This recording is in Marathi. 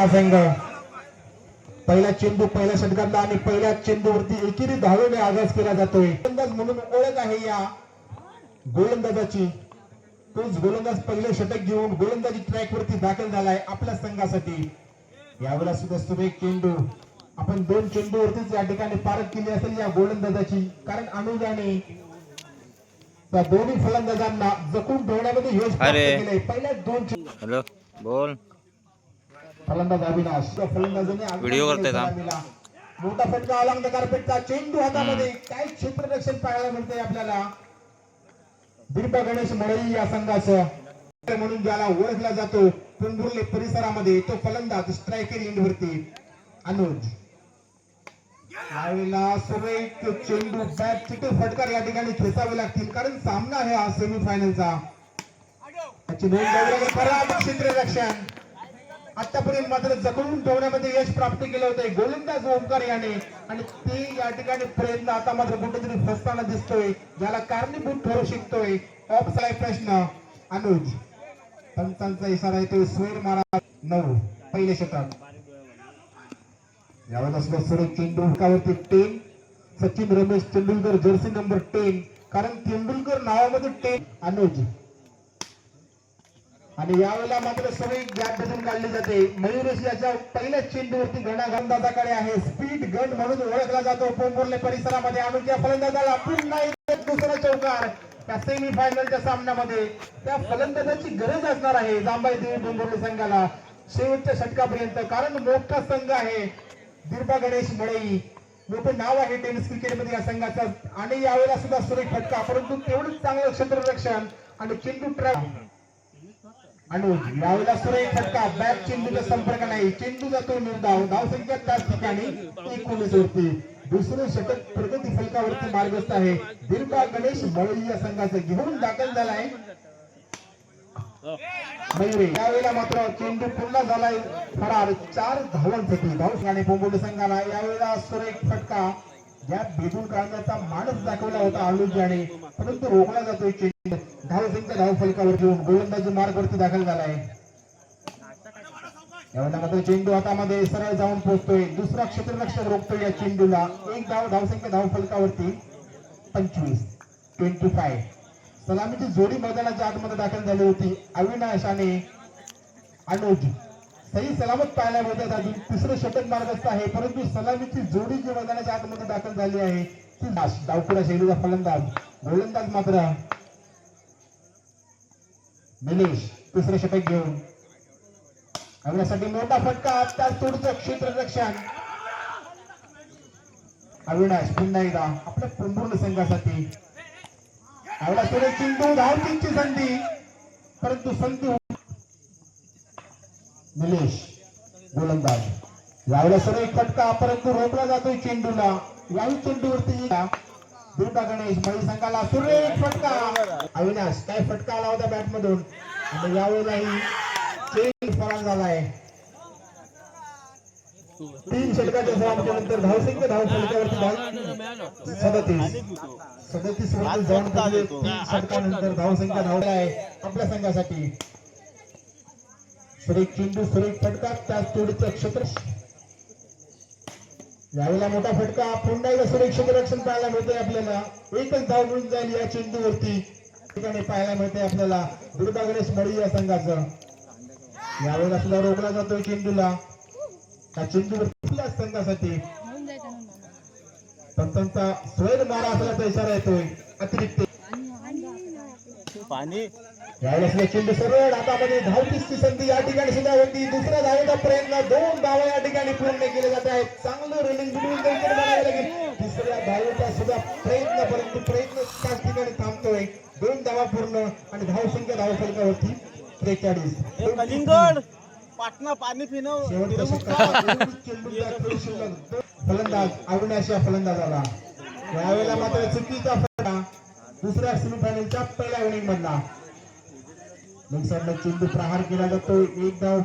संघ पहिला चेंडू पहिल्या षटकातला आणि पहिल्या चेंडूवरती एकेरी धावेने आगाज केला जातोय. गोलंदाज म्हणून ओळख आहे या गोलंदाजाची. तोच गोलंदाज पहिले षटक घेऊन गोलंदाजी ट्रॅक वरती दाखल झालाय आपल्या संघासाठी. यावेळेला सुद्धा सुरेख चेंडू. आपण 2 चेंडूवरतीच या ठिकाणी पारख केली असेल या गोलंदाजाची, कारण अनुजाने त्या दोन्ही फलंदाजांना जखून ठेवण्यामध्ये यश प्राप्त केले. पहिल्या 2 हॅलो बोल. फलंदाज अविनाश फलंदाजाने व्हिडिओ करताय का? मोठा फटका अलॉंग द कार्पेटचा चेंडू हातामध्ये. काय क्षेत्ररक्षण पाहायला मिळते आपल्याला. दीपा गणेश मळई या संघाचं म्हणून ज्याला ओळखला जातो कुंभुर्ले परिसरामध्ये, तो फलंदाज स्ट्रायकर एंडवरती अनुज. यावेळेला सुरेख चेंडू बॅट चिटे फटकार या ठिकाणी खेचावे लागतील, कारण सामना आहे हा सेमीफायनलचा. त्याची नोंद खराब क्षेत्ररक्षण. आतापर्यंत मात्र जखडून ठेवण्यामध्ये यश प्राप्त केलं होतं गोलंदाज ओमकार याने, आणि ते या ठिकाणी प्रयत्न आता मात्र कुठेतरी फसताना दिसतोय, ज्याला कारणीभूत ठरू शकतोय. ऑफ साईड प्रश्न अनुज. पंचांचा इशारा येतोय स्वेर मारा 9 पहिले षटक. यावेळेला सुद्धा सुरेख चेंडू हुकावरती 10 सचिन रमेश तेंडुलकर जर्सी नंबर 10, कारण तेंडुलकर नावामध्ये 10 अनुज. आणि यावेळेला मात्र सुरेख गॅप बदलून काढली जाते. मयुरेश याच्या पहिल्या चेंडूवरती घणाघांदाजाकडे आहे. स्पीड गन म्हणून ओळखला जातो पोंबुर्ले परिसरामध्ये. अनुज या फलंदाजाला पुन्हा एक दुसरा चौकार या सेमीफायनलच्या सामन्यामध्ये. त्या फलंदाजाची गरज असणार आहे जांबाई देवी पोंबुर्ले संघाला शेवटच्या षटकापर्यंत, कारण मोठा संघ आहे. दीपा गणेश मळई मोठं नाव आहे टेनिस क्रिकेटमध्ये या संघाचं. आणि यावेळेला सुद्धा सुरेख फटका, परंतु तेवढंच चांगलं क्षेत्ररक्षण आणि चेंडू ट्रॅप. अनुज यावेळेला सुरेख फटका, बॅट चेंडूचा संपर्क नाही, चेंडू जातो निर्धाव. धावसंख्या त्याच ठिकाणी 19 वरती. दुसरे षटक प्रगती फलकावरती मार्गस्थ आहे. दीपा गणेश मळई या संघाचं घेऊन दाखल झालाय मयुरे. यावेळेला मात्र चेंडू पुन्हा झालाय फरार. 4 धावांसाठी धावसंघाने पोंबुर्ले संघाला यावेळेला सुरेख फटका. गॅप भेदून काढण्याचा मानस दाखवला होता अनुज याने, परंतु रोखला जातोय चेंडू. धावसंख्या धाव फलकावर घेऊन गोलंदाजी मार्गवरती दाखल झालाय. यावेळेला मात्र चेंडू हातामध्ये सरळ जाऊन पोहोचतोय. दुसरा क्षेत्ररक्षक रोखतोय या चेंडूला. एक धाव धावसंख्या धाव फलकावरती 25. सलामीची जोडी मैदानाच्या आतमध्ये दाखल झाली होती. अविनाश आणि अनुज सही सलामत पाहायला मिळतात. अजून तिसरं षटक मार्गस्थ आहे, परंतु सलामीची जोडी जी मैदानाच्या आतमध्ये दाखल झाली आहे ती डावखुरा शैलीचा फलंदाज. गोलंदाज मात्र निलेश तिसरं षटक घेऊन. अविनाशसाठी मोठा फटका, त्याच तोडचं क्षेत्ररक्षण. अविनाश पुन्हा एकदा आपल्या पोंबुर्ले संघासाठी. यावेळेला सुरेख चेंडू, धावतीची संधी, परंतु संधी. निलेश गोलंदाज. यावेळेला सुरेख फटका, परंतु रोखला जातोय चेंडूला. याही चेंडूवरती दीपा गणेश मळई संघाला सुरेख फटका. अविनाश काय फटका आला होता बॅट मधून, आणि यावेळेलाही चेंडू फरार झालाय. 3 षटकाच्या समाप्तीनंतर धावसंख्या धाव फलकावरती 37 वरती जाऊन 3 षटकानंतर धावसंख्या धावली आहे आपल्या संघासाठी. सुरेख चेंडू, सुरेख फटका, त्याच तोडीचं क्षेत्र. यावेळेला मोठा फटका, पुन्हा एकदा सुरेख क्षेत्ररक्षण पाहायला मिळते आपल्याला. एकच धाव मिळून जाईल या चेंडूवरती ठिकाणी पाहायला मिळते आपल्याला. दीपा गणेश मळई या संघाचं. यावेळेला सुद्धा रोखला जातोय चेंडूला. त्या चेंडूवरती संघासाठी पंचांचा स्वैर मारा असल्याचा इशारा येतोय. अतिरिक्त पाणी. यावेळेस चेंडू सरळ हातामध्ये. धावतीची संधी या ठिकाणी सुद्धा होती. दुसऱ्या धावेचा प्रयत्न, 2 धावा या ठिकाणी पूर्ण केले जात आहेत. चांगलं रनिंग बिटवीन बनावे लागेल. तिसऱ्या धावेचा सुद्धा प्रयत्न, परंतु प्रयत्न त्याच ठिकाणी थांबतोय. 2 धावा पूर्ण आणि धावसंख्या धाव फलकावरती 43. कलिंगड पाटणा पाणी पिणं. फलंदाज अविनाश या फलंदाजाला. यावेळेला मात्र चुकीचा फटका दुसऱ्या सेमीफायनलच्या पहिल्या इनिंग मधला. चेंडू प्रहार केला जातो. एक धाव